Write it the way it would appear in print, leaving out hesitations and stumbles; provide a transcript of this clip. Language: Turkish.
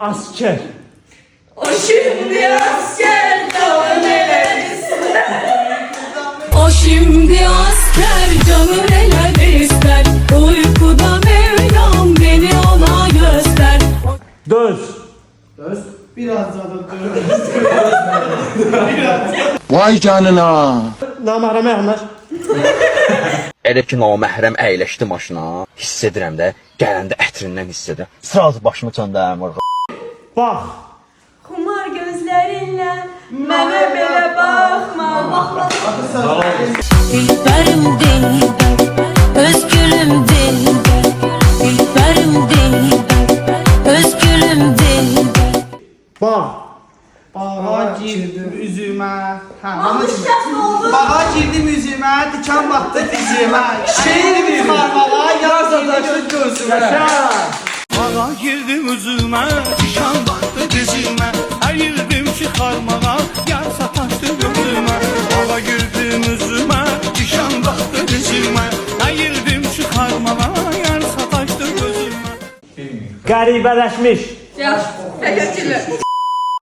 Asker. O şimdi asker canım eled ister. O şimdi asker canım eled ister. Uykuda Mevlam beni ona göster. Döz. Biraz daha da Vay canına. Naməhrəmə yaxınlaş. Elə ki, naməhrəm əyləşdi maşına, hiss edirəm də, gələndə ətrindən hiss edirəm. Sırası başımı çöndərəm orada. Bax. Kumar gözlerinle mənə belə bakma. Dilberim dilber, özgürüm dilber. Dilberim dilber, özgürüm dilber. Bax. bağa girdim üzüme. Alışacak mı oldu? Bağa girdim üzüme, diken battı dizime. Şehir karmala, yaz ataştı gözüme. Bağa girdim üzümə, dişan battı dizimə. Əyildim çıxarmağa, yar sataşdı gözümə. Bağa girdim üzümə, dişan battı dizimə. Əyildim çıxarmağa, yar sataşdı gözümə. Qəribələşmiş. Ya, pekatçılı.